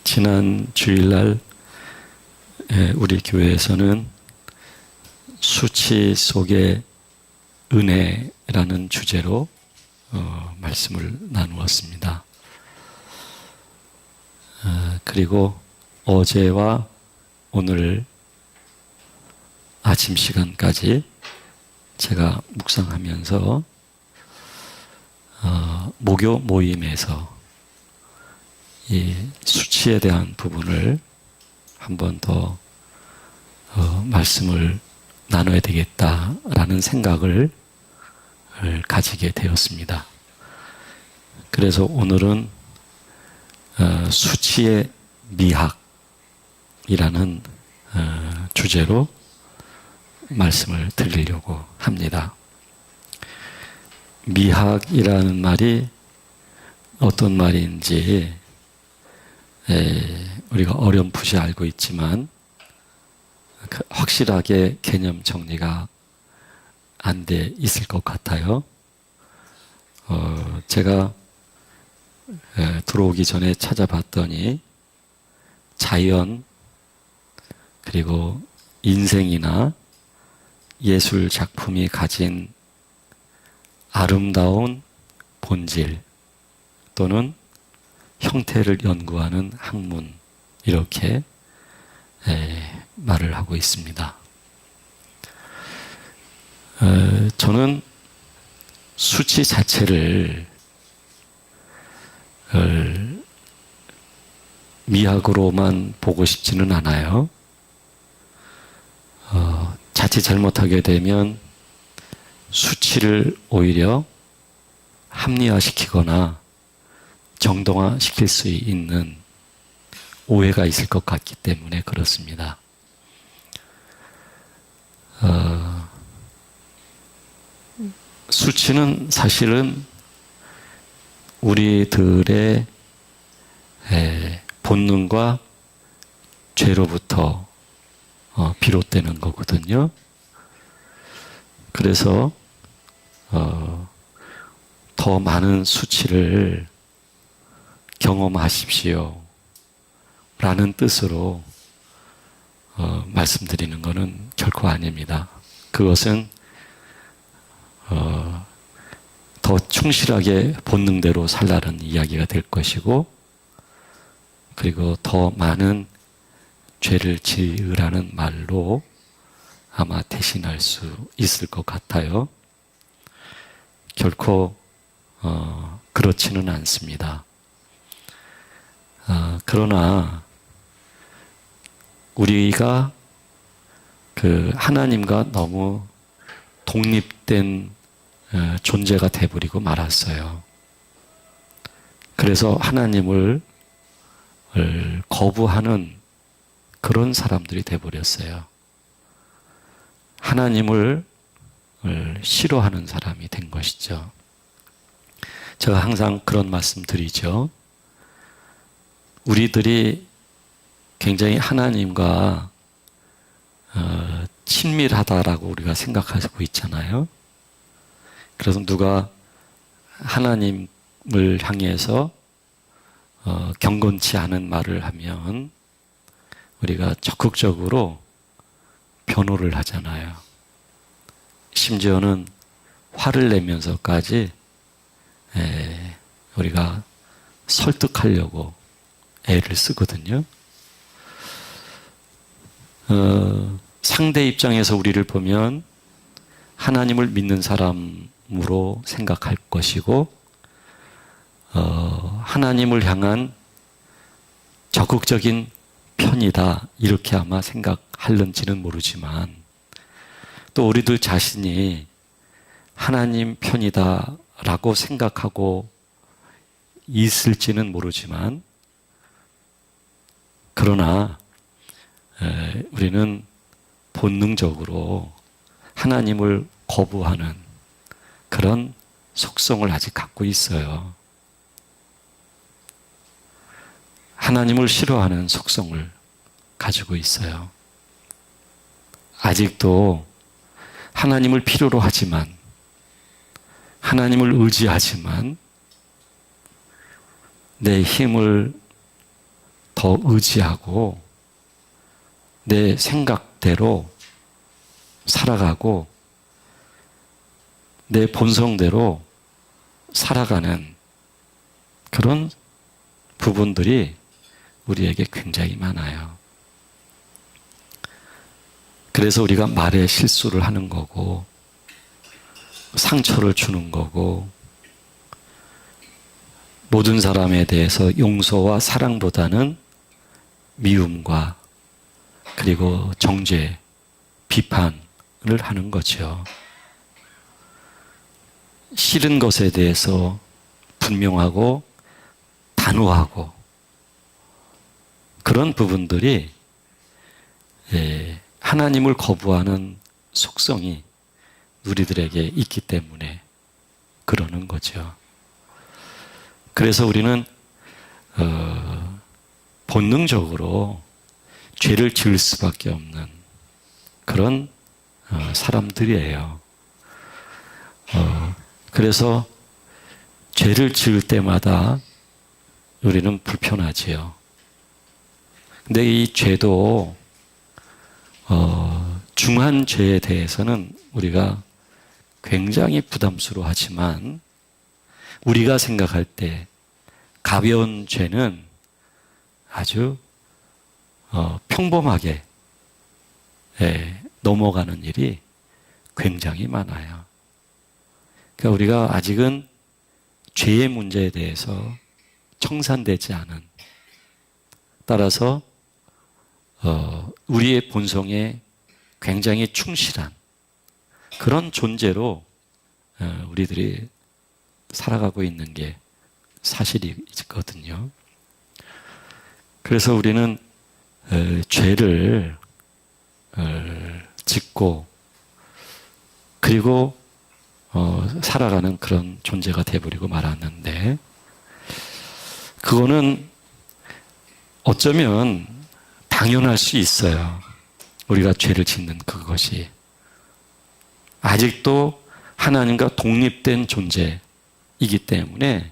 지난 주일날 우리 교회에서는 수치 속의 은혜라는 주제로 말씀을 나누었습니다. 그리고 어제와 오늘 아침 시간까지 제가 묵상하면서 목요 모임에서 이 수치에 대한 부분을 한 번 더 말씀을 나눠야 되겠다라는 생각을 가지게 되었습니다. 그래서 오늘은 수치의 미학이라는 주제로 말씀을 드리려고 합니다. 미학이라는 말이 어떤 말인지 우리가 어렴풋이 알고 있지만 확실하게 개념 정리가 안 돼 있을 것 같아요. 제가 들어오기 전에 찾아봤더니 자연 그리고 인생이나 예술 작품이 가진 아름다운 본질 또는 형태를 연구하는 학문 이렇게 말을 하고 있습니다. 저는 수치 자체를 미학으로만 보고 싶지는 않아요. 자칫 잘못하게 되면 수치를 오히려 합리화시키거나 정당화시킬 수 있는 오해가 있을 것 같기 때문에 그렇습니다. 수치는 사실은 우리들의 본능과 죄로부터 비롯되는 거거든요. 그래서 더 많은 수치를 경험하십시오 라는 뜻으로 말씀드리는 것은 결코 아닙니다. 그것은 더 충실하게 본능대로 살라는 이야기가 될 것이고, 그리고 더 많은 죄를 지으라는 말로 아마 대신할 수 있을 것 같아요. 결코 그렇지는 않습니다. 그러나 우리가 하나님과 너무 독립된 존재가 돼버리고 말았어요. 그래서 하나님을 거부하는 그런 사람들이 돼버렸어요. 하나님을 싫어하는 사람이 된 것이죠. 제가 항상 그런 말씀 드리죠. 우리들이 굉장히 하나님과 친밀하다라고 우리가 생각하고 있잖아요. 그래서 누가 하나님을 향해서 경건치 않은 말을 하면 우리가 적극적으로 변호를 하잖아요. 심지어는 화를 내면서까지 우리가 설득하려고 애를 쓰거든요. 상대 입장에서 우리를 보면 하나님을 믿는 사람으로 생각할 것이고, 하나님을 향한 적극적인 편이다 이렇게 아마 생각할는지는 모르지만, 또 우리들 자신이 하나님 편이다 라고 생각하고 있을지는 모르지만, 그러나 우리는 본능적으로 하나님을 거부하는 그런 속성을 아직 갖고 있어요. 하나님을 싫어하는 속성을 가지고 있어요. 아직도 하나님을 필요로 하지만, 하나님을 의지하지만 내 힘을 더 의지하고 내 생각대로 살아가고 내 본성대로 살아가는 그런 부분들이 우리에게 굉장히 많아요. 그래서 우리가 말에 실수를 하는 거고 상처를 주는 거고 모든 사람에 대해서 용서와 사랑보다는 미움과 그리고 정죄, 비판을 하는 거죠. 싫은 것에 대해서 분명하고 단호하고 그런 부분들이 하나님을 거부하는 속성이 우리들에게 있기 때문에 그러는 거죠. 그래서 우리는 본능적으로 죄를 지을 수밖에 없는 그런 사람들이에요. 그래서 죄를 지을 때마다 우리는 불편하지요. 근데 이 죄도 중한 죄에 대해서는 우리가 굉장히 부담스러워하지만 우리가 생각할 때 가벼운 죄는 아주 평범하게 넘어가는 일이 굉장히 많아요. 그러니까 우리가 아직은 죄의 문제에 대해서 청산되지 않은, 따라서 우리의 본성에 굉장히 충실한 그런 존재로 우리들이 살아가고 있는 게 사실이거든요. 그래서 우리는 죄를 짓고 그리고 살아가는 그런 존재가 돼버리고 말았는데, 그거는 어쩌면 당연할 수 있어요. 우리가 죄를 짓는 그것이 아직도 하나님과 독립된 존재이기 때문에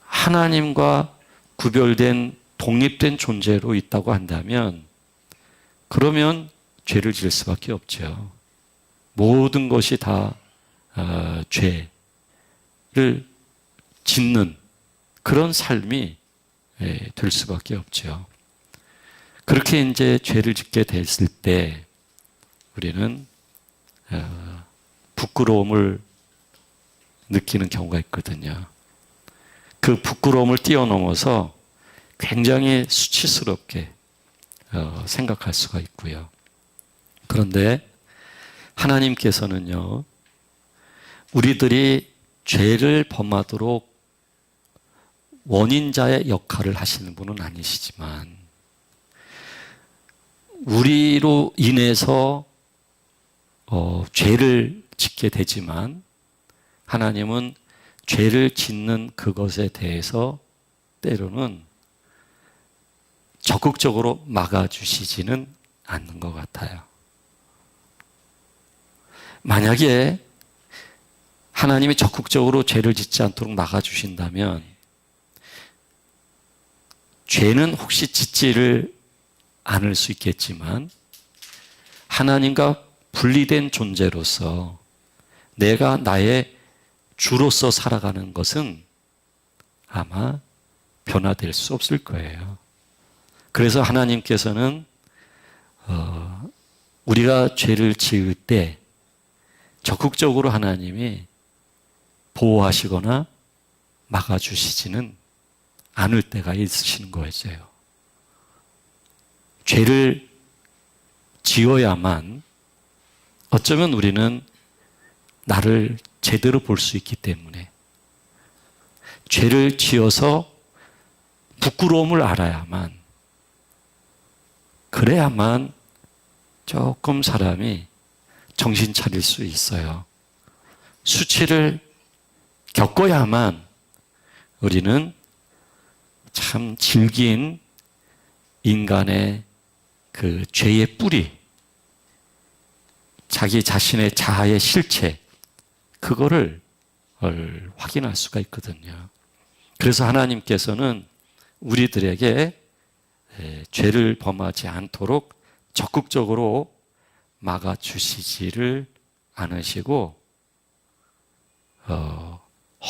하나님과 구별된 독립된 존재로 있다고 한다면 그러면 죄를 지을 수밖에 없죠. 모든 것이 다 죄를 짓는 그런 삶이 될 수밖에 없죠. 그렇게 이제 죄를 짓게 됐을 때 우리는 부끄러움을 느끼는 경우가 있거든요. 그 부끄러움을 뛰어넘어서 굉장히 수치스럽게 생각할 수가 있고요. 그런데 하나님께서는요, 우리들이 죄를 범하도록 원인자의 역할을 하시는 분은 아니시지만 우리로 인해서 죄를 짓게 되지만 하나님은 죄를 짓는 그것에 대해서 때로는 적극적으로 막아주시지는 않는 것 같아요. 만약에 하나님이 적극적으로 죄를 짓지 않도록 막아주신다면 죄는 혹시 짓지를 않을 수 있겠지만 하나님과 분리된 존재로서 내가 나의 주로서 살아가는 것은 아마 변화될 수 없을 거예요. 그래서 하나님께서는 우리가 죄를 지을 때 적극적으로 하나님이 보호하시거나 막아주시지는 않을 때가 있으시는 거였어요. 죄를 지어야만 어쩌면 우리는 나를 제대로 볼 수 있기 때문에, 죄를 지어서 부끄러움을 알아야만, 그래야만 조금 사람이 정신 차릴 수 있어요. 수치를 겪어야만 우리는 참 질긴 인간의 그 죄의 뿌리, 자기 자신의 자아의 실체, 그거를 확인할 수가 있거든요. 그래서 하나님께서는 우리들에게 죄를 범하지 않도록 적극적으로 막아주시지를 않으시고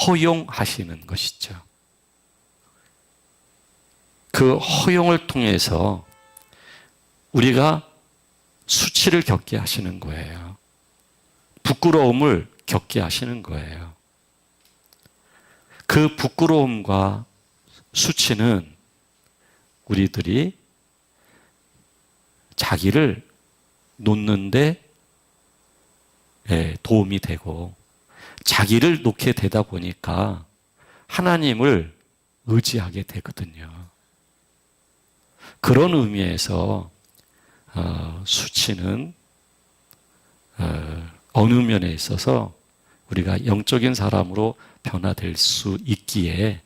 허용하시는 것이죠. 그 허용을 통해서 우리가 수치를 겪게 하시는 거예요. 부끄러움을 겪게 하시는 거예요. 그 부끄러움과 수치는 우리들이 자기를 놓는데 도움이 되고, 자기를 놓게 되다 보니까 하나님을 의지하게 되거든요. 그런 의미에서 수치는 어느 면에 있어서 우리가 영적인 사람으로 변화될 수 있기에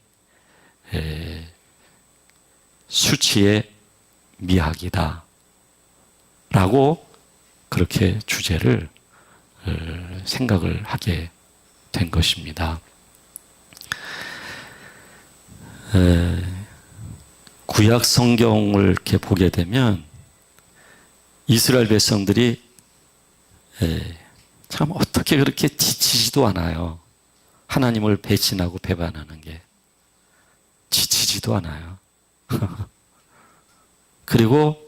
수치의 미학이다 라고 그렇게 주제를 생각을 하게 된 것입니다. 구약 성경을 이렇게 보게 되면 이스라엘 백성들이 참 어떻게 그렇게 지치지도 않아요. 하나님을 배신하고 배반하는 게 지치지도 않아요. 그리고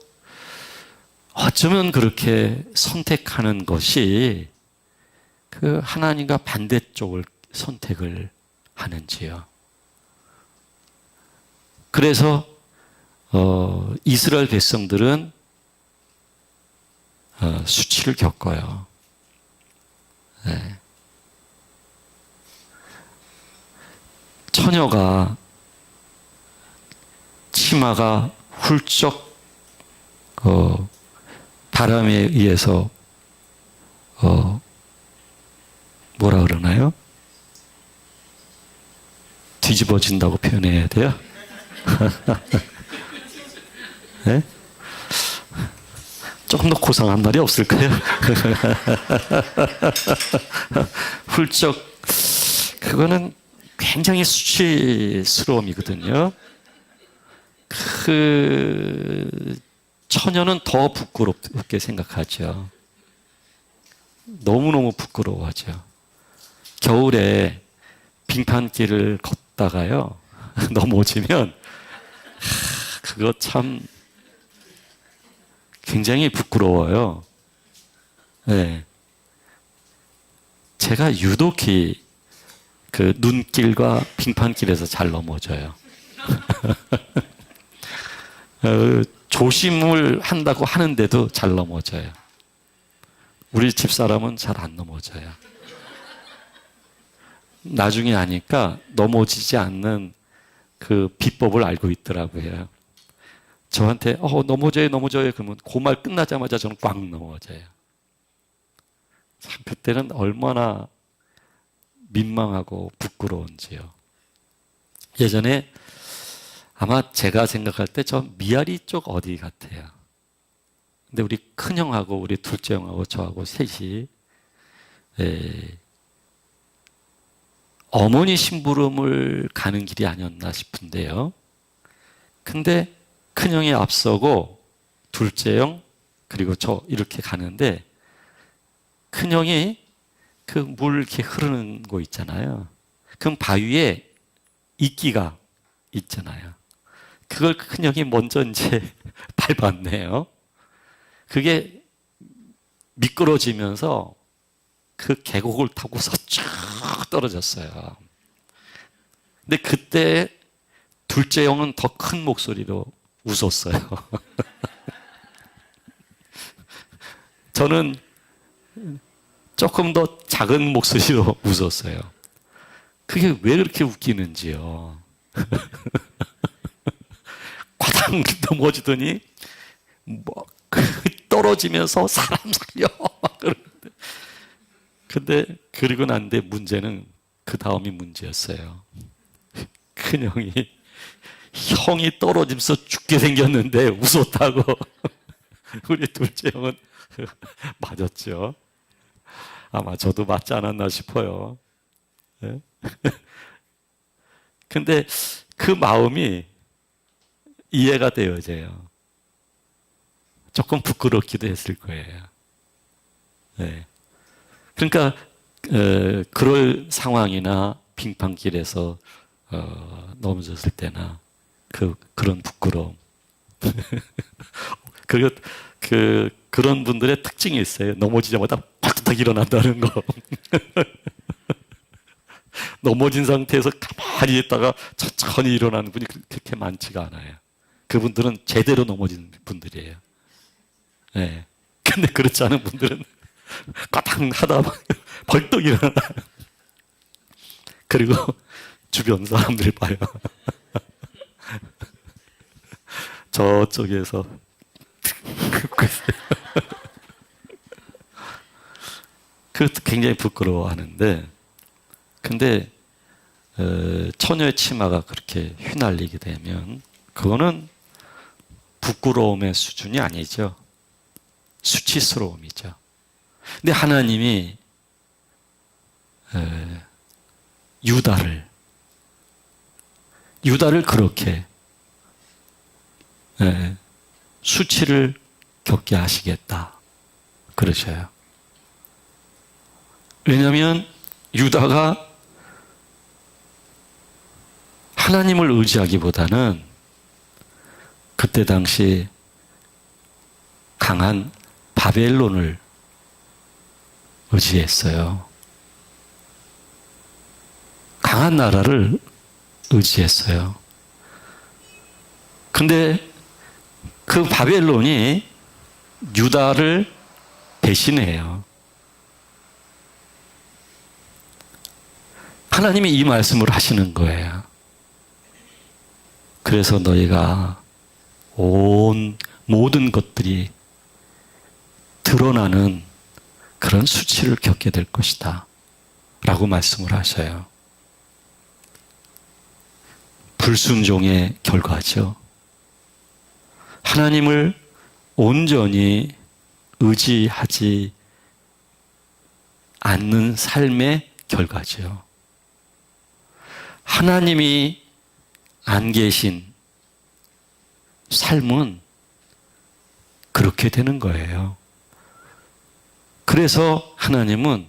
어쩌면 그렇게 선택하는 것이 그 하나님과 반대쪽을 선택을 하는지요. 그래서 이스라엘 백성들은 수치를 겪어요. 네. 처녀가 치마가 훌쩍 바람에 의해서 뭐라 그러나요? 뒤집어진다고 표현해야 돼요? 네? 조금 더 고상한 말이 없을까요? 훌쩍, 그거는 굉장히 수치스러움이거든요. 그 처녀는 더 부끄럽게 생각하죠. 너무너무 부끄러워하죠. 겨울에 빙판길을 걷다가요, 넘어지면 그거 참 굉장히 부끄러워요. 네. 제가 유독히 그 눈길과 빙판길에서 잘 넘어져요. 조심을 한다고 하는데도 잘 넘어져요. 우리 집사람은 잘 안 넘어져요. 나중에 아니까 넘어지지 않는 그 비법을 알고 있더라고요. 저한테 넘어져요 그러면 그 말 끝나자마자 저는 꽉 넘어져요. 참 그때는 얼마나 민망하고 부끄러운지요. 예전에 아마 제가 생각할 때 저 미아리 쪽 어디 같아요. 근데 우리 큰형하고 우리 둘째 형하고 저하고 셋이 어머니 심부름을 가는 길이 아니었나 싶은데요. 근데 큰형이 앞서고 둘째 형 그리고 저 이렇게 가는데, 큰형이 그 물 이렇게 흐르는 거 있잖아요. 그럼 바위에 이끼가 있잖아요. 그걸 큰형이 먼저 이제 밟았네요. 그게 미끄러지면서 그 계곡을 타고서 쭉 떨어졌어요. 근데 그때 둘째 형은 더 큰 목소리로 웃었어요. 저는 조금 더 작은 목소리로 웃었어요. 그게 왜 그렇게 웃기는지요. 과당 넘어지더니 떨어지면서 사람 살려 막 그러는데, 근데 그리고 난데 문제는 그 다음이 문제였어요. 큰형이 형이 떨어지면서 죽게 생겼는데 웃었다고. 우리 둘째 형은 맞았죠. 아마 저도 맞지 않았나 싶어요. 네? 근데 그 마음이 이해가 되어져요. 조금 부끄럽기도 했을 거예요. 네. 그러니까 그럴 상황이나 빙판길에서 넘어졌을 때나 그런 부끄러움. 그런 분들의 특징이 있어요. 넘어지자마자 팍딱 일어난다는 거. 넘어진 상태에서 가만히 있다가 천천히 일어나는 분이 그렇게 많지가 않아요. 그분들은 제대로 넘어진 분들이에요. 네. 근데 그렇지 않은 분들은 까당 하다 벌떡 일어나요. 그리고 주변 사람들이 봐요. 저쪽에서 그것도 굉장히 부끄러워하는데, 근데 처녀의 치마가 그렇게 휘날리게 되면 그거는 부끄러움의 수준이 아니죠. 수치스러움이죠. 근데 하나님이 유다를 그렇게 수치를 겪게 하시겠다 그러셔요. 왜냐하면 유다가 하나님을 의지하기보다는 그때 당시 강한 바벨론을 의지했어요. 강한 나라를 의지했어요. 근데 그 바벨론이 유다를 배신해요. 하나님이 이 말씀을 하시는 거예요. 그래서 너희가 모든 것들이 드러나는 그런 수치를 겪게 될 것이다 라고 말씀을 하셔요. 불순종의 결과죠. 하나님을 온전히 의지하지 않는 삶의 결과죠. 하나님이 안 계신 삶은 그렇게 되는 거예요. 그래서 하나님은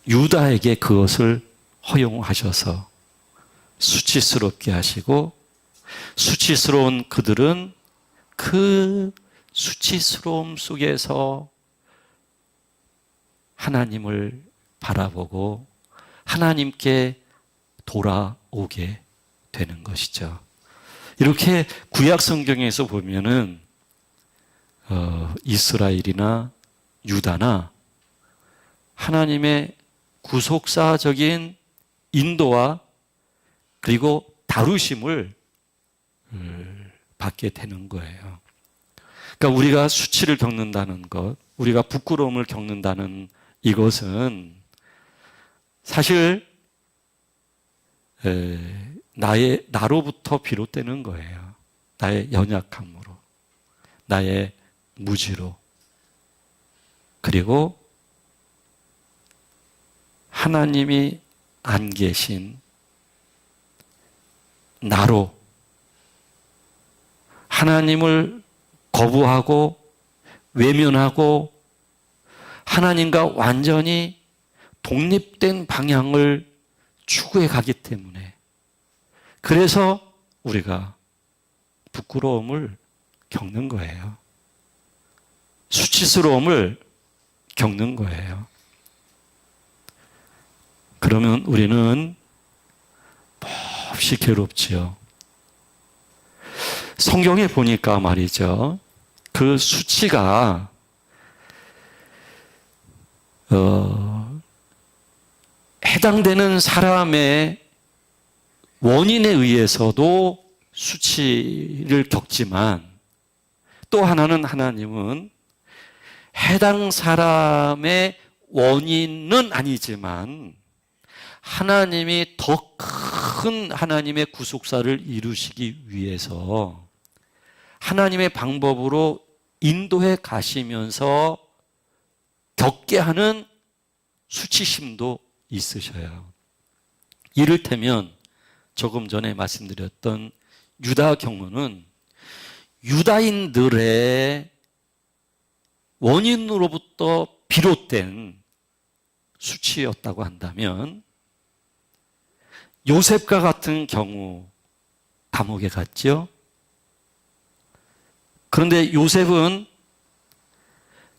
유다에게 그것을 허용하셔서 수치스럽게 하시고, 수치스러운 그들은 그 수치스러움 속에서 하나님을 바라보고 하나님께 돌아오게 되는 것이죠. 이렇게 구약 성경에서 보면은 이스라엘이나 유다나 하나님의 구속사적인 인도와 그리고 다루심을 받게 되는 거예요. 그러니까 우리가 수치를 겪는다는 것, 우리가 부끄러움을 겪는다는 이것은 사실 나로부터 비롯되는 거예요. 나의 연약함으로, 나의 무지로, 그리고 하나님이 안 계신 나로, 하나님을 거부하고 외면하고 하나님과 완전히 독립된 방향을 추구해 가기 때문에, 그래서 우리가 부끄러움을 겪는 거예요. 수치스러움을 겪는 거예요. 그러면 우리는 몹시 괴롭지요. 성경에 보니까 말이죠, 그 수치가 해당되는 사람의 원인에 의해서도 수치를 겪지만, 또 하나는 하나님은 해당 사람의 원인은 아니지만 하나님이 더 큰 하나님의 구속사를 이루시기 위해서 하나님의 방법으로 인도해 가시면서 겪게 하는 수치심도 있으셔요. 이를테면 조금 전에 말씀드렸던 유다 경우는 유다인들의 원인으로부터 비롯된 수치였다고 한다면 요셉과 같은 경우 감옥에 갔죠. 그런데 요셉은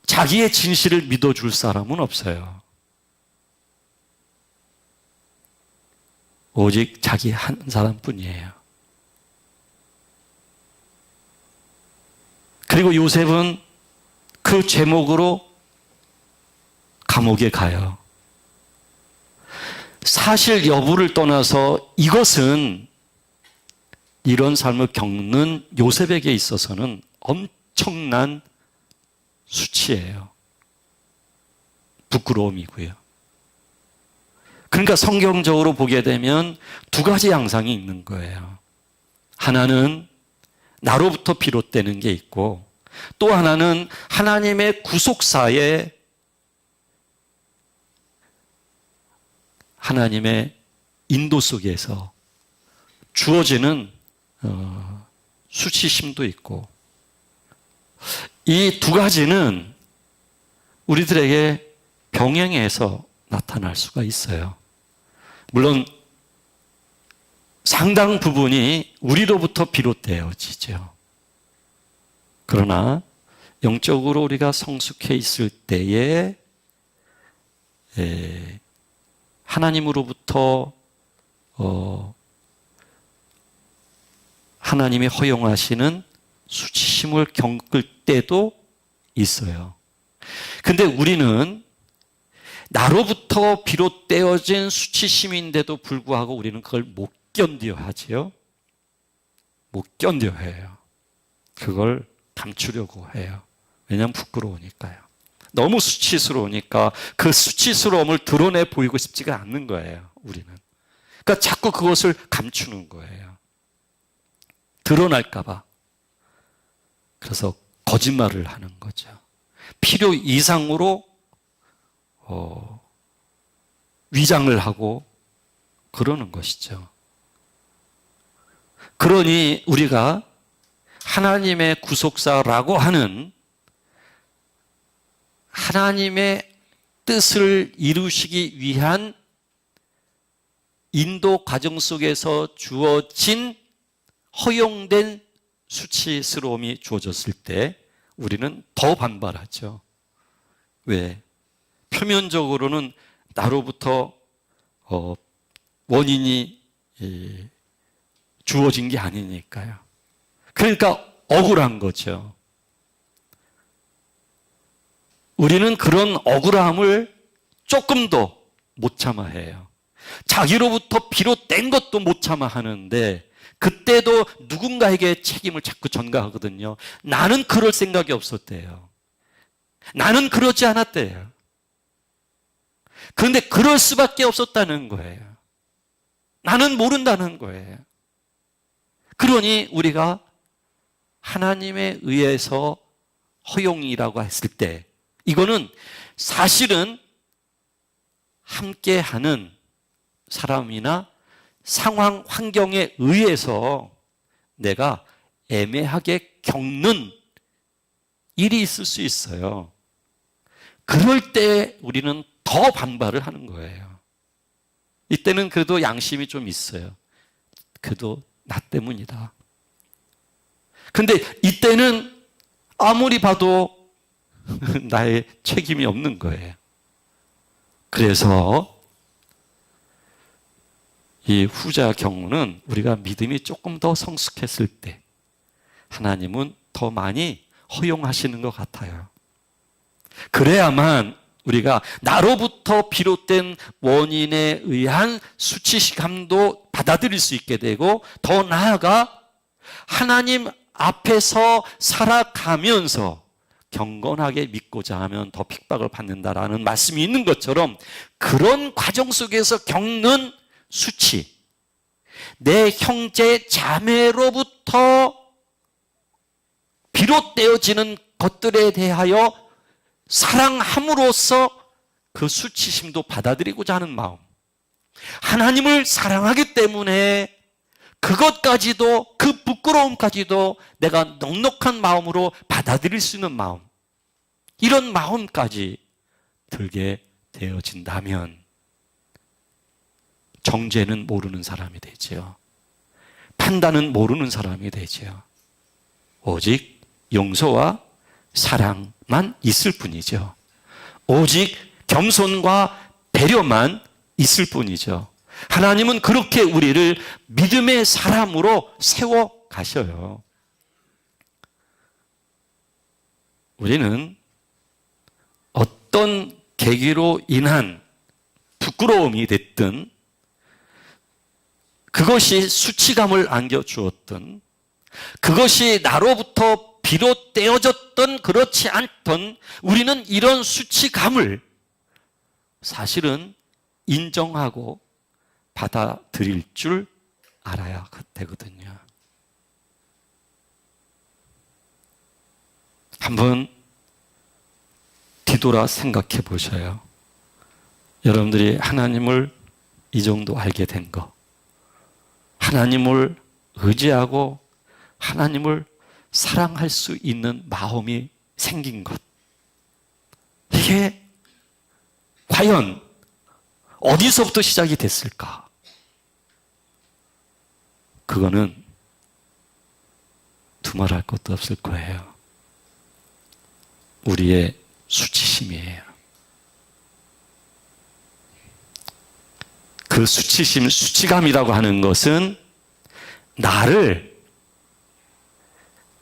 자기의 진실을 믿어줄 사람은 없어요. 오직 자기 한 사람뿐이에요. 그리고 요셉은 그 제목으로 감옥에 가요. 사실 여부를 떠나서 이것은 이런 삶을 겪는 요셉에게 있어서는 엄청난 수치예요. 부끄러움이고요. 그러니까 성경적으로 보게 되면 두 가지 양상이 있는 거예요. 하나는 나로부터 비롯되는 게 있고, 또 하나는 하나님의 구속사에 하나님의 인도 속에서 주어지는 수치심도 있고, 이 두 가지는 우리들에게 병행해서 나타날 수가 있어요. 물론 상당 부분이 우리로부터 비롯되어지죠. 그러나 영적으로 우리가 성숙해 있을 때에 하나님으로부터 하나님이 허용하시는 수치심을 겪을 때도 있어요. 근데 우리는 나로부터 비롯되어진 수치심인데도 불구하고 우리는 그걸 못 견뎌 하지요. 못 견뎌 해요. 그걸 감추려고 해요. 왜냐하면 부끄러우니까요. 너무 수치스러우니까 그 수치스러움을 드러내 보이고 싶지가 않는 거예요, 우리는. 그러니까 자꾸 그것을 감추는 거예요. 드러날까 봐. 그래서 거짓말을 하는 거죠. 필요 이상으로 위장을 하고 그러는 것이죠. 그러니 우리가 하나님의 구속사라고 하는 하나님의 뜻을 이루시기 위한 인도 과정 속에서 주어진 허용된 수치스러움이 주어졌을 때 우리는 더 반발하죠. 왜? 표면적으로는 나로부터 원인이 주어진 게 아니니까요. 그러니까 억울한 거죠. 우리는 그런 억울함을 조금도 못 참아 해요. 자기로부터 비롯된 것도 못 참아 하는데 그때도 누군가에게 책임을 자꾸 전가하거든요. 나는 그럴 생각이 없었대요. 나는 그러지 않았대요. 그런데 그럴 수밖에 없었다는 거예요. 나는 모른다는 거예요. 그러니 우리가 하나님에 의해서 허용이라고 했을 때 이거는 사실은 함께하는 사람이나 상황, 환경에 의해서 내가 애매하게 겪는 일이 있을 수 있어요. 그럴 때 우리는 더 반발을 하는 거예요. 이때는 그래도 양심이 좀 있어요. 그래도 나 때문이다. 근데 이때는 아무리 봐도 나의 책임이 없는 거예요. 그래서 이 후자 경우는 우리가 믿음이 조금 더 성숙했을 때 하나님은 더 많이 허용하시는 것 같아요. 그래야만 우리가 나로부터 비롯된 원인에 의한 수치감도 받아들일 수 있게 되고 더 나아가 하나님 앞에서 살아가면서 경건하게 믿고자 하면 더 핍박을 받는다라는 말씀이 있는 것처럼 그런 과정 속에서 겪는 수치, 내 형제 자매로부터 비롯되어지는 것들에 대하여 사랑함으로써 그 수치심도 받아들이고자 하는 마음, 하나님을 사랑하기 때문에 그것까지도, 그 부끄러움까지도 내가 넉넉한 마음으로 받아들일 수 있는 마음, 이런 마음까지 들게 되어진다면 정죄는 모르는 사람이 되지요. 판단은 모르는 사람이 되지요. 오직 용서와 사랑만 있을 뿐이죠. 오직 겸손과 배려만 있을 뿐이죠. 하나님은 그렇게 우리를 믿음의 사람으로 세워 가셔요. 우리는 어떤 계기로 인한 부끄러움이 됐든, 그것이 수치감을 안겨주었든, 그것이 나로부터 비롯되어졌던 그렇지 않던, 우리는 이런 수치감을 사실은 인정하고 받아들일 줄 알아야 되거든요. 한번 뒤돌아 생각해 보셔요. 여러분들이 하나님을 이 정도 알게 된 거, 하나님을 의지하고 하나님을 사랑할 수 있는 마음이 생긴 것, 이게 과연 어디서부터 시작이 됐을까? 그거는 두말할 것도 없을 거예요. 우리의 수치심이에요. 그 수치심, 수치감이라고 하는 것은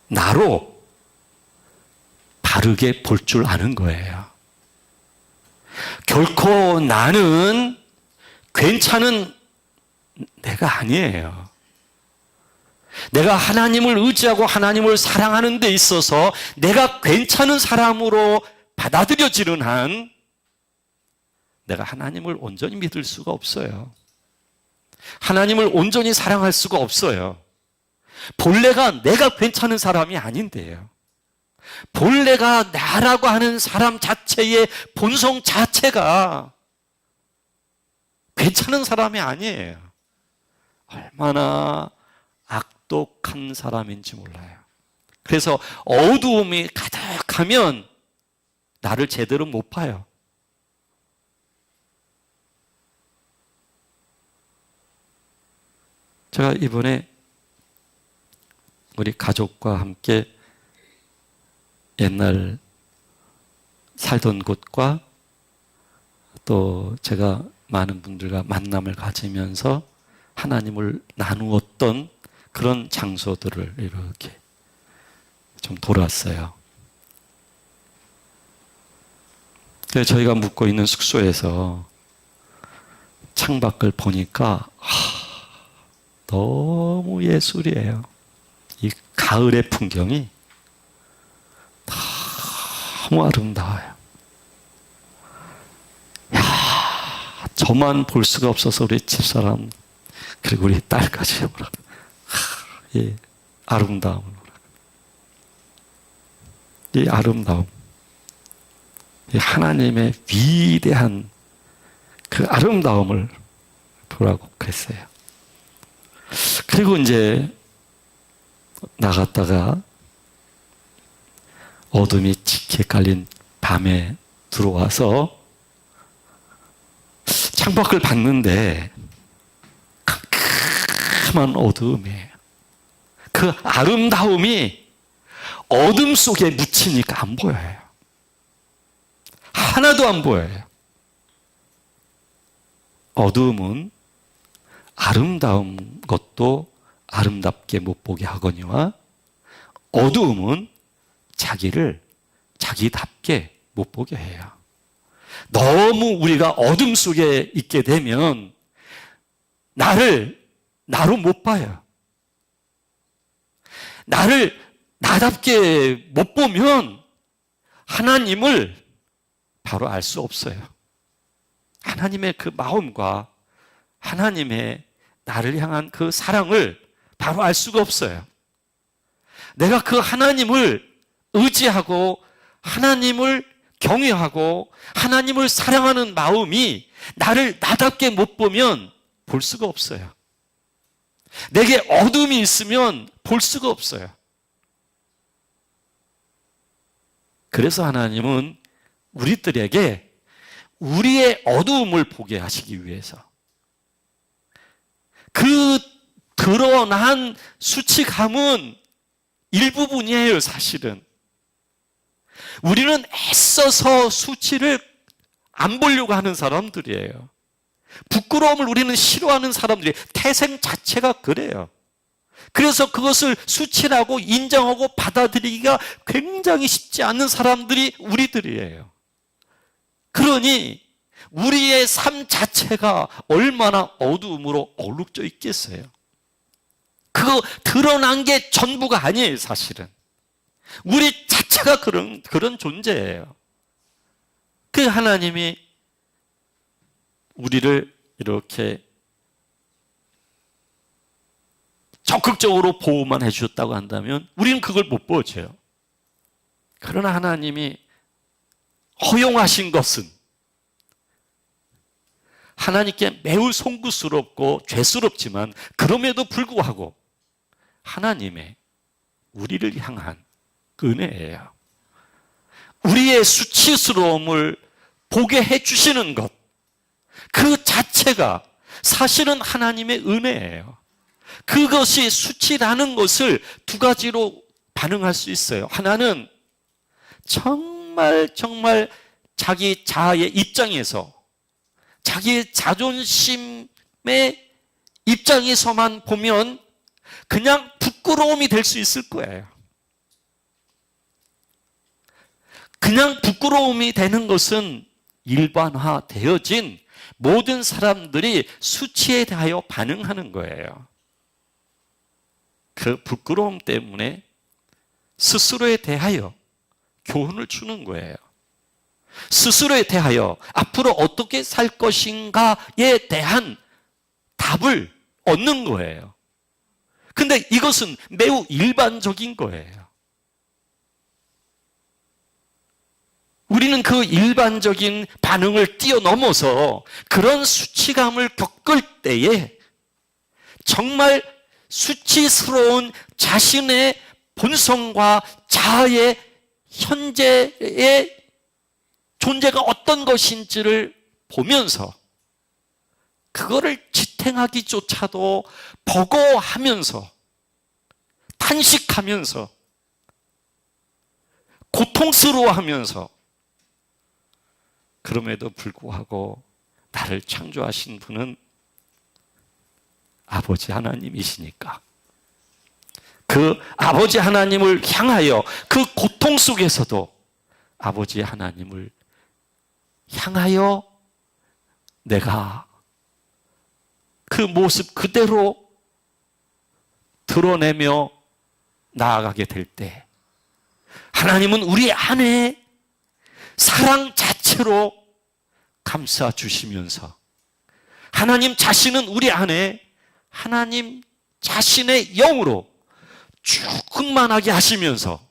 나로 바르게 볼 줄 아는 거예요. 결코 나는 괜찮은 내가 아니에요. 내가 하나님을 의지하고 하나님을 사랑하는 데 있어서 내가 괜찮은 사람으로 받아들여지는 한 내가 하나님을 온전히 믿을 수가 없어요. 하나님을 온전히 사랑할 수가 없어요. 본래가 내가 괜찮은 사람이 아닌데요. 본래가 나라고 하는 사람 자체의 본성 자체가 괜찮은 사람이 아니에요. 얼마나 악독한 사람인지 몰라요. 그래서 어두움이 가득하면 나를 제대로 못 봐요. 제가 이번에 우리 가족과 함께 옛날 살던 곳과 또 제가 많은 분들과 만남을 가지면서 하나님을 나누었던 그런 장소들을 이렇게 좀 돌았어요. 그래서 저희가 묵고 있는 숙소에서 창밖을 보니까 너무 예술이에요. 이 가을의 풍경이 너무 아름다워요. 저만 볼 수가 없어서 우리 집사람 그리고 우리 딸까지 이 아름다움을, 이 아름다움, 이 하나님의 위대한 그 아름다움을 보라고 그랬어요. 그리고 이제 나갔다가 어둠이 짙게 깔린 밤에 들어와서 창밖을 봤는데 캄캄한 어두움이에요. 그 아름다움이 어둠 속에 묻히니까 안 보여요. 하나도 안 보여요. 어두움은 아름다운 것도 아름답게 못 보게 하거니와 어두움은 자기를 자기답게 못 보게 해요. 너무 우리가 어둠 속에 있게 되면 나를 나로 못 봐요. 나를 나답게 못 보면 하나님을 바로 알 수 없어요. 하나님의 그 마음과 하나님의 나를 향한 그 사랑을 바로 알 수가 없어요. 내가 그 하나님을 의지하고 하나님을 경외하고 하나님을 사랑하는 마음이 나를 나답게 못 보면 볼 수가 없어요. 내게 어둠이 있으면 볼 수가 없어요. 그래서 하나님은 우리들에게 우리의 어두움을 보게 하시기 위해서 그 드러난 수치감은 일부분이에요, 사실은. 우리는 애써서 수치를 안 보려고 하는 사람들이에요. 부끄러움을 우리는 싫어하는 사람들이 태생 자체가 그래요. 그래서 그것을 수치라고 인정하고 받아들이기가 굉장히 쉽지 않은 사람들이 우리들이에요. 그러니 우리의 삶 자체가 얼마나 어두움으로 얼룩져 있겠어요. 그거 드러난 게 전부가 아니에요, 사실은. 우리 자체가 그런 존재예요. 그 하나님이 우리를 이렇게 적극적으로 보호만 해주셨다고 한다면 우리는 그걸 못 보죠. 그러나 하나님이 허용하신 것은 하나님께 매우 송구스럽고 죄스럽지만 그럼에도 불구하고 하나님의 우리를 향한 은혜예요. 우리의 수치스러움을 보게 해주시는 것, 그 자체가 사실은 하나님의 은혜예요. 그것이 수치라는 것을 두 가지로 반응할 수 있어요. 하나는 정말 자기 자아의 입장에서, 자기의 자존심의 입장에서만 보면 그냥 부끄러움이 될 수 있을 거예요. 그냥 부끄러움이 되는 것은 일반화되어진 모든 사람들이 수치에 대하여 반응하는 거예요. 그 부끄러움 때문에 스스로에 대하여 교훈을 주는 거예요. 스스로에 대하여 앞으로 어떻게 살 것인가에 대한 답을 얻는 거예요. 근데 이것은 매우 일반적인 거예요. 우리는 그 일반적인 반응을 뛰어넘어서 그런 수치감을 겪을 때에 정말 수치스러운 자신의 본성과 자아의 현재의 존재가 어떤 것인지를 보면서 그거를 지탱하기조차도 버거워하면서 탄식하면서 고통스러워하면서 그럼에도 불구하고 나를 창조하신 분은 아버지 하나님이시니까 그 아버지 하나님을 향하여 그 고통 속에서도 아버지 하나님을 향하여 내가 그 모습 그대로 드러내며 나아가게 될 때 하나님은 우리 안에 사랑 자체로 감싸 주시면서 하나님 자신은 우리 안에 하나님 자신의 영으로 충만하게 하시면서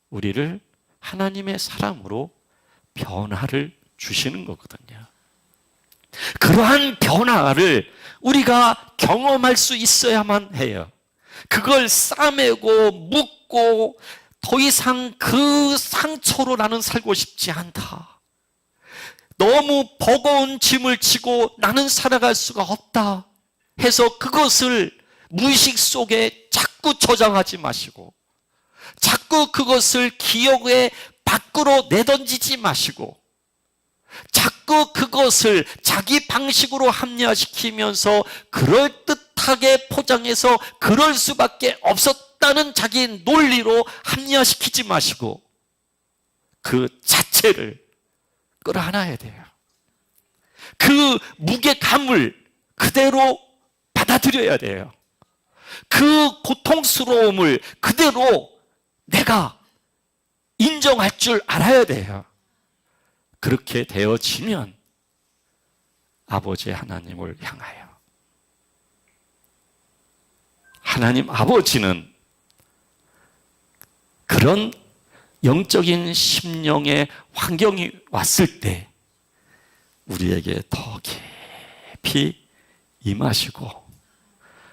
우리를 하나님의 사람으로 변화를 주시는 거거든요. 그러한 변화를 우리가 경험할 수 있어야만 해요. 그걸 싸매고 묻고 더 이상 그 상처로 나는 살고 싶지 않다. 너무 버거운 짐을 지고 나는 살아갈 수가 없다 해서 그것을 무의식 속에 자꾸 저장하지 마시고 자꾸 그것을 기억의 밖으로 내던지지 마시고 자꾸 그것을 자기 방식으로 합리화시키면서 그럴듯하게 포장해서 그럴 수밖에 없었다는 자기 논리로 합리화시키지 마시고 그 자체를 끌어안아야 돼요. 그 무게감을 그대로 받아들여야 돼요. 그 고통스러움을 그대로 내가 인정할 줄 알아야 돼요. 그렇게 되어지면 아버지 하나님을 향하여 하나님 아버지는 그런 영적인 심령의 환경이 왔을 때 우리에게 더 깊이 임하시고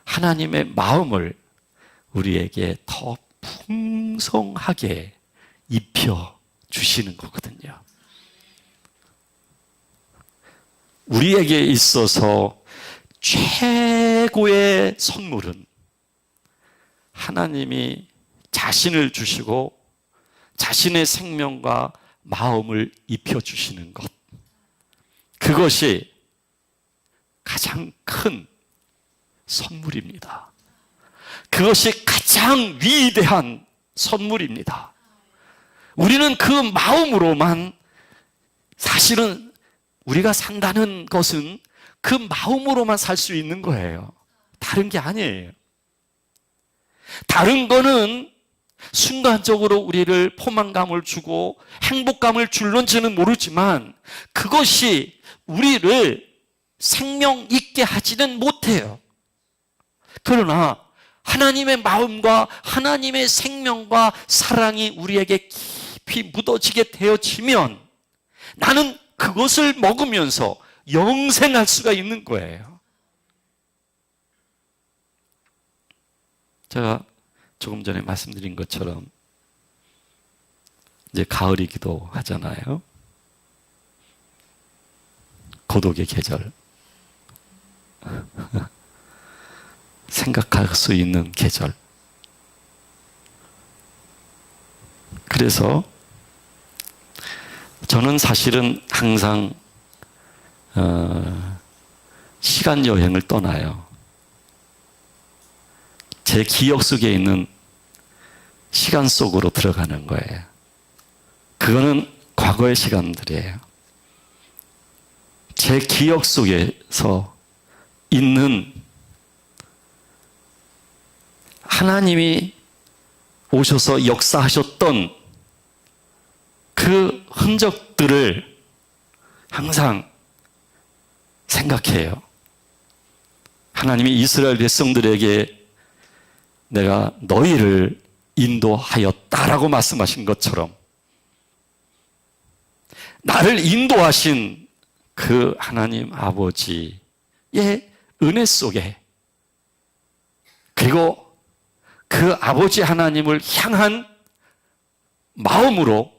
하나님의 마음을 우리에게 더 풍성하게 입혀 주시는 거거든요. 우리에게 있어서 최고의 선물은 하나님이 자신을 주시고 자신의 생명과 마음을 입혀 주시는 것. 그것이 가장 큰 선물입니다. 그것이 가장 위대한 선물입니다. 우리는 그 마음으로만, 사실은 우리가 산다는 것은 그 마음으로만 살 수 있는 거예요. 다른 게 아니에요. 다른 거는 순간적으로 우리를 포만감을 주고 행복감을 줄런지는 모르지만 그것이 우리를 생명 있게 하지는 못해요. 그러나 하나님의 마음과 하나님의 생명과 사랑이 우리에게 깊이 묻어지게 되어지면 나는 그것을 먹으면서 영생할 수가 있는 거예요. 제가 조금 전에 말씀드린 것처럼 이제 가을이기도 하잖아요. 고독의 계절. 생각할 수 있는 계절. 그래서 저는 사실은 항상 시간 여행을 떠나요. 제 기억 속에 있는 시간 속으로 들어가는 거예요. 그거는 과거의 시간들이에요. 제 기억 속에서 있는 하나님이 오셔서 역사하셨던 그 흔적들을 항상 생각해요. 하나님이 이스라엘 백성들에게 내가 너희를 인도하였다라고 말씀하신 것처럼 나를 인도하신 그 하나님 아버지의 은혜 속에, 그리고 그 아버지 하나님을 향한 마음으로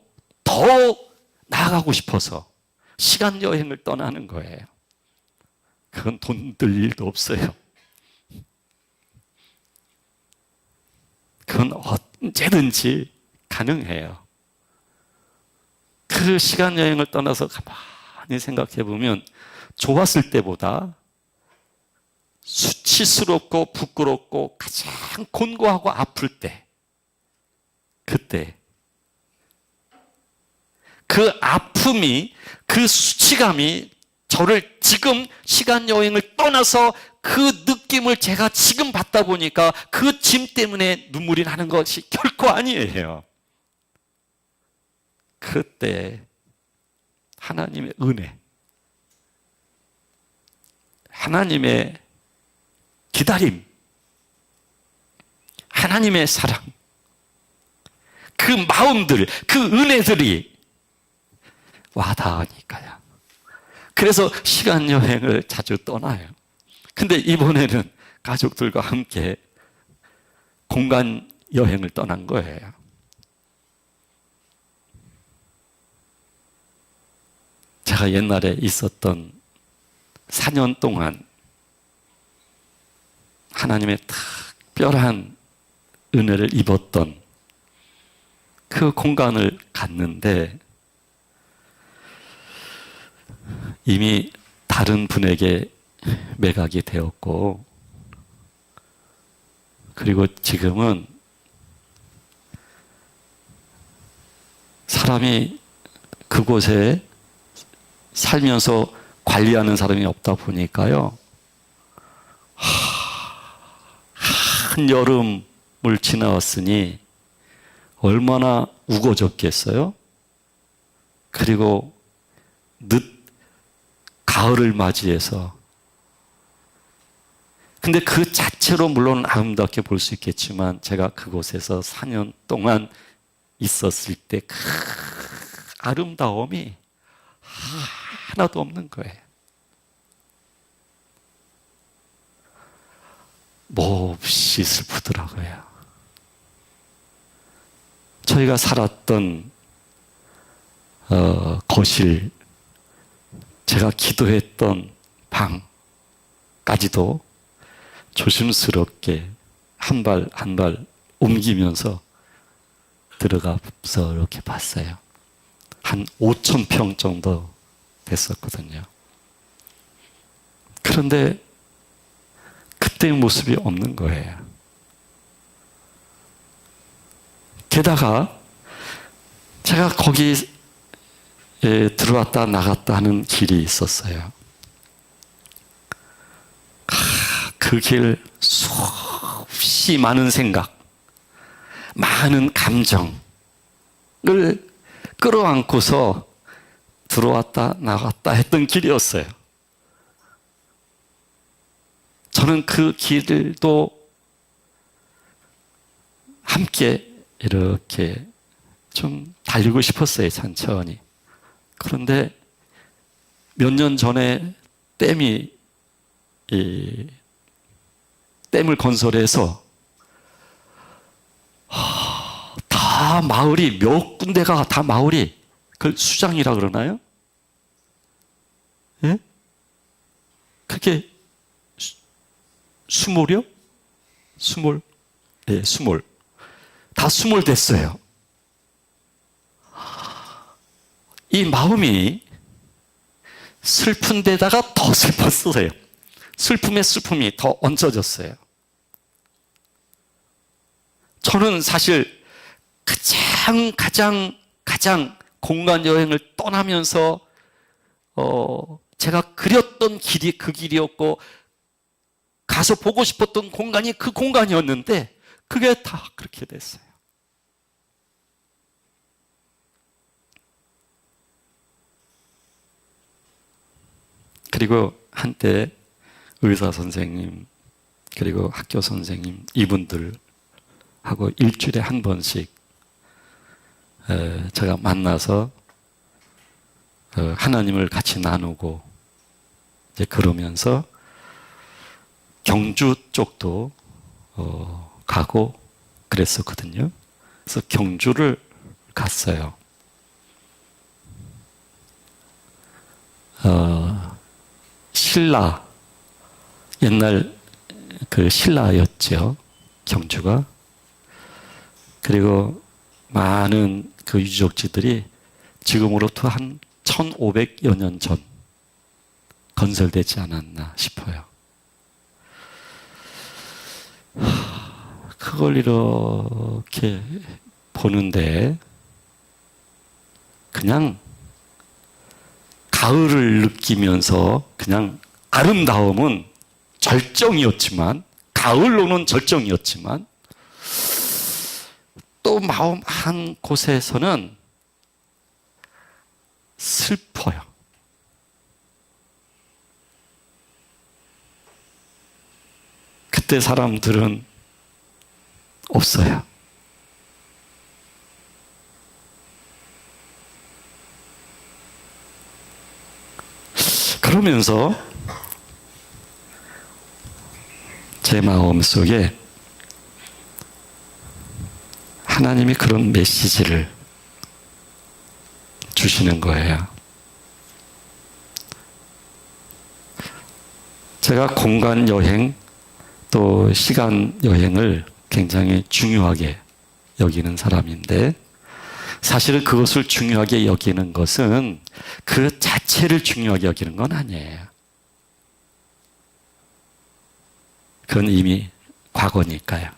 더 나아가고 싶어서 시간 여행을 떠나는 거예요. 그건 돈 들 일도 없어요. 그건 언제든지 가능해요. 그 시간 여행을 떠나서 가만히 생각해 보면 좋았을 때보다 수치스럽고 부끄럽고 가장 곤고하고 아플 때, 그때 그 아픔이, 그 수치감이 저를 지금 시간 여행을 떠나서 그 느낌을 제가 지금 받다 보니까 그 짐 때문에 눈물이 나는 것이 결코 아니에요. 그때 하나님의 은혜, 하나님의 기다림, 하나님의 사랑, 그 마음들, 그 은혜들이 와닿으니까요. 그래서 시간 여행을 자주 떠나요. 근데 이번에는 가족들과 함께 공간 여행을 떠난 거예요. 제가 옛날에 있었던 4년 동안 하나님의 특별한 은혜를 입었던 그 공간을 갔는데 이미 다른 분에게 매각이 되었고, 그리고 지금은 사람이 그곳에 살면서 관리하는 사람이 없다 보니까요, 한여름을 지나왔으니 얼마나 우거졌겠어요? 그리고 늦 가을을 맞이해서, 근데 그 자체로 물론 아름답게 볼 수 있겠지만 제가 그곳에서 4년 동안 있었을 때 그 아름다움이 하나도 없는 거예요. 몹시 슬프더라고요. 저희가 살았던 거실, 제가 기도했던 방까지도 조심스럽게 한 발 한 발 옮기면서 들어가서 이렇게 봤어요. 한 5,000평 정도 됐었거든요. 그런데 그때의 모습이 없는 거예요. 게다가 제가 거기 들어왔다 나갔다 하는 길이 있었어요. 그 길 수없이 많은 생각, 많은 감정을 끌어안고서 들어왔다 나갔다 했던 길이었어요. 저는 그 길도 함께 이렇게 좀 달리고 싶었어요, 천천히. 그런데 몇 년 전에 댐을 건설해서 다 마을이 몇 군데가 다 마을이 그걸 수장이라 그러나요? 예? 그게 수몰이요? 수몰? 예, 수몰. 다 수몰 됐어요. 이 마음이 슬픈 데다가 더 슬펐어요. 슬픔에 슬픔이 더 얹어졌어요. 저는 사실 가장 공간 여행을 떠나면서 제가 그렸던 길이 그 길이었고 가서 보고 싶었던 공간이 그 공간이었는데 그게 다 그렇게 됐어요. 그리고 한때 의사 선생님 그리고 학교 선생님 이분들하고 일주일에 한 번씩 제가 만나서 하나님을 같이 나누고 이제 그러면서 경주 쪽도 가고 그랬었거든요. 그래서 경주를 갔어요. 신라, 옛날 그 신라였죠. 경주가. 그리고 많은 그 유적지들이 지금으로부터 한 1500여 년 전 건설되지 않았나 싶어요. 그걸 이렇게 보는데 그냥 가을을 느끼면서 그냥 아름다움은 절정이었지만 가을로는 절정이었지만 또 마음 한 곳에서는 슬퍼요. 그때 사람들은 없어요. 그러면서 제 마음 속에 하나님이 그런 메시지를 주시는 거예요. 제가 공간 여행 또 시간 여행을 굉장히 중요하게 여기는 사람인데 사실은 그것을 중요하게 여기는 것은 그 자체를 중요하게 여기는 건 아니에요. 그건 이미 과거니까요.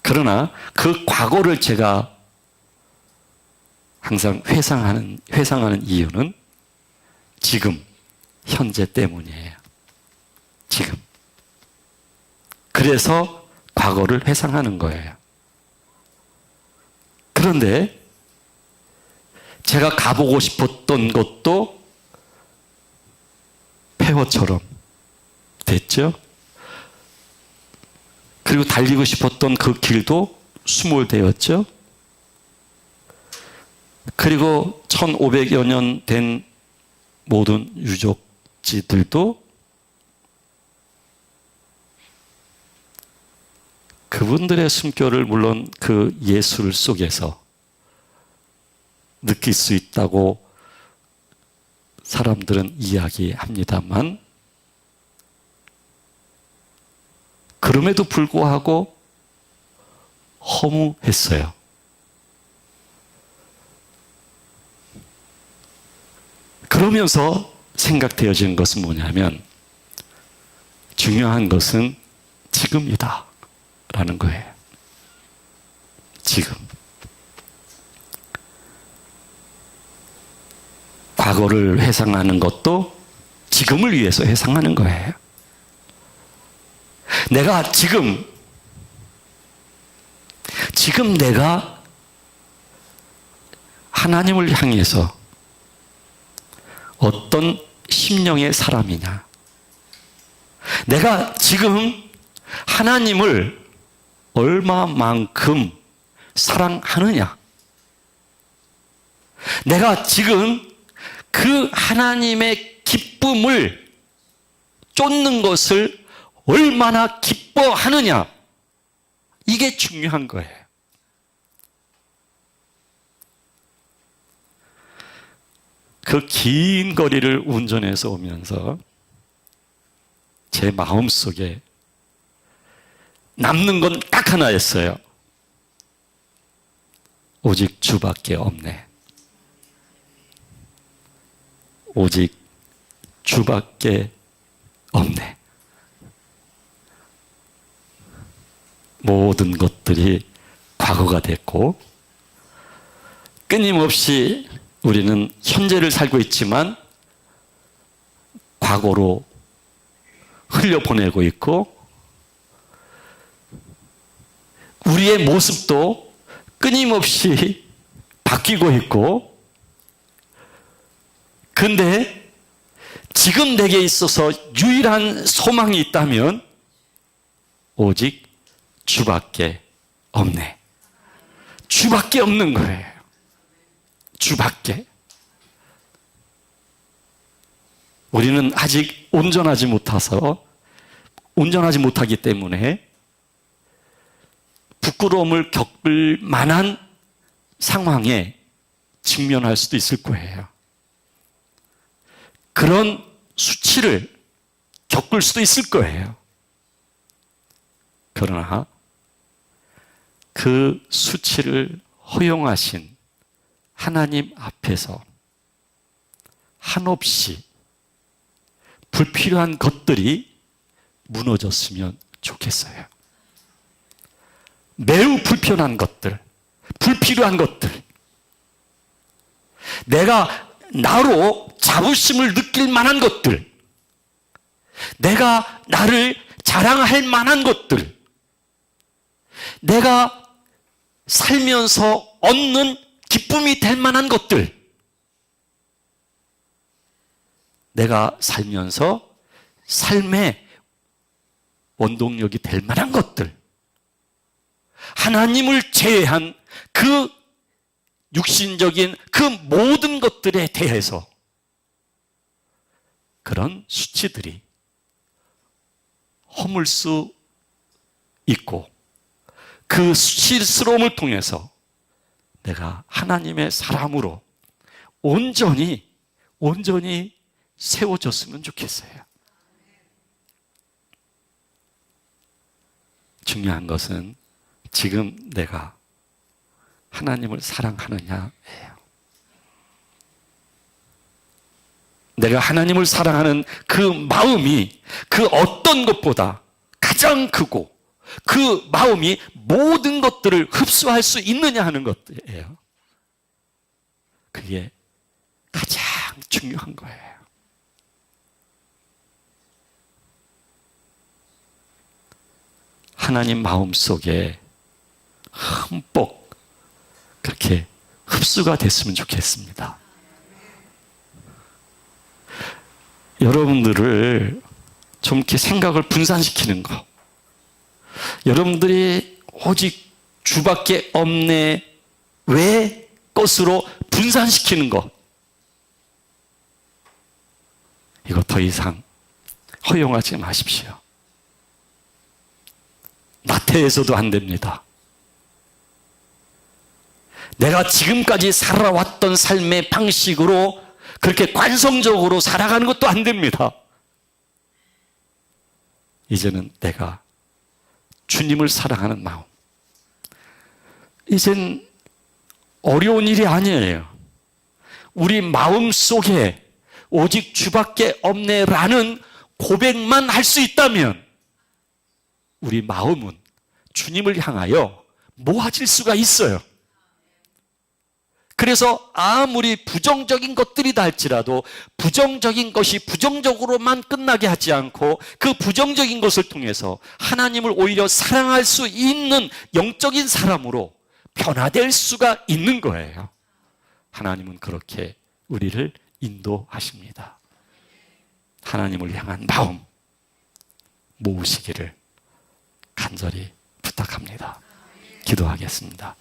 그러나 그 과거를 제가 항상 회상하는 이유는 지금, 현재 때문이에요. 지금. 그래서 과거를 회상하는 거예요. 그런데 제가 가보고 싶었던 것도 폐허처럼 됐죠? 그리고 달리고 싶었던 그 길도 수몰되었죠? 그리고 1500여 년 된 모든 유적지들도 그분들의 숨결을 물론 그 예술 속에서 느낄 수 있다고 사람들은 이야기합니다만, 그럼에도 불구하고 허무했어요. 그러면서 생각되어지는 것은 뭐냐면, 중요한 것은 지금이다 라는 거예요. 지금. 과거를 회상하는 것도 지금을 위해서 회상하는 거예요. 내가 지금 내가 하나님을 향해서 어떤 심령의 사람이냐, 내가 지금 하나님을 얼마만큼 사랑하느냐, 내가 지금 그 하나님의 기쁨을 쫓는 것을 얼마나 기뻐하느냐, 이게 중요한 거예요. 그 긴 거리를 운전해서 오면서 제 마음속에 남는 건 딱 하나였어요. 오직 주밖에 없네. 오직 주밖에 없네. 모든 것들이 과거가 됐고, 끊임없이 우리는 현재를 살고 있지만 과거로 흘려보내고 있고, 우리의 모습도 끊임없이 바뀌고 있고, 근데 지금 내게 있어서 유일한 소망이 있다면 오직 주밖에 없네. 주밖에 없는 거예요. 주밖에. 우리는 아직 온전하지 못하기 때문에 부끄러움을 겪을 만한 상황에 직면할 수도 있을 거예요. 그런 수치를 겪을 수도 있을 거예요. 그러나 그 수치를 허용하신 하나님 앞에서 한없이 불필요한 것들이 무너졌으면 좋겠어요. 매우 불편한 것들, 불필요한 것들, 내가 나로 자부심을 느낄 만한 것들, 내가 나를 자랑할 만한 것들, 내가 살면서 얻는 기쁨이 될 만한 것들, 내가 살면서 삶의 원동력이 될 만한 것들, 하나님을 제외한 그 육신적인 그 모든 것들에 대해서 그런 수치들이 허물 수 있고, 그 수치스러움을 통해서 내가 하나님의 사람으로 온전히 세워졌으면 좋겠어요. 중요한 것은 지금 내가 하나님을 사랑하느냐예요. 내가 하나님을 사랑하는 그 마음이 그 어떤 것보다 가장 크고, 그 마음이 모든 것들을 흡수할 수 있느냐 하는 것이에요. 그게 가장 중요한 거예요. 하나님 마음 속에 흠뻑 그렇게 흡수가 됐으면 좋겠습니다. 여러분들을 좀 이렇게 생각을 분산시키는 거, 여러분들이 오직 주밖에 없네 왜 것으로 분산시키는 것, 이거 더 이상 허용하지 마십시오. 나태해서도 안 됩니다. 내가 지금까지 살아왔던 삶의 방식으로 그렇게 관성적으로 살아가는 것도 안 됩니다. 이제는 내가 주님을 사랑하는 마음, 이젠 어려운 일이 아니에요. 우리 마음 속에 오직 주밖에 없네라는 고백만 할 수 있다면 우리 마음은 주님을 향하여 모아질 수가 있어요. 그래서 아무리 부정적인 것들이다 할지라도 부정적인 것이 부정적으로만 끝나게 하지 않고 그 부정적인 것을 통해서 하나님을 오히려 사랑할 수 있는 영적인 사람으로 변화될 수가 있는 거예요. 하나님은 그렇게 우리를 인도하십니다. 하나님을 향한 마음 모으시기를 간절히 부탁합니다. 기도하겠습니다.